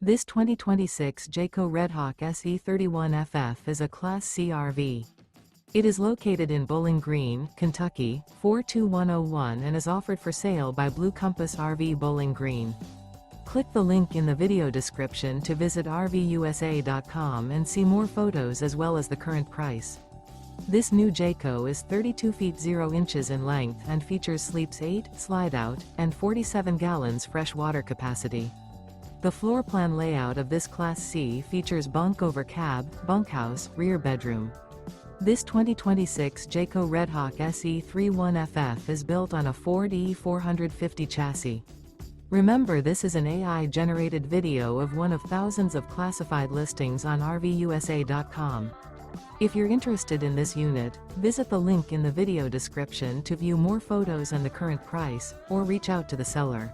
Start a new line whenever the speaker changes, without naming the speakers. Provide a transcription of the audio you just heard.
This 2026 Jayco Redhawk SE 31FF is a Class C RV. It is located in Bowling Green, Kentucky, 42101 and is offered for sale by Blue Compass RV Bowling Green. Click the link in the video description to visit RVUSA.com and see more photos as well as the current price. This new Jayco is 32 feet 0 inches in length and features sleeps 8, Slideout, and 47 gallons fresh water capacity. The floor plan layout of this Class C features bunk over cab, bunkhouse, rear bedroom. This 2026 Jayco Redhawk SE 31FF is built on a Ford E450 chassis. Remember, this is an AI-generated video of one of thousands of classified listings on RVUSA.com. If you're interested in this unit, visit the link in the video description to view more photos and the current price, or reach out to the seller.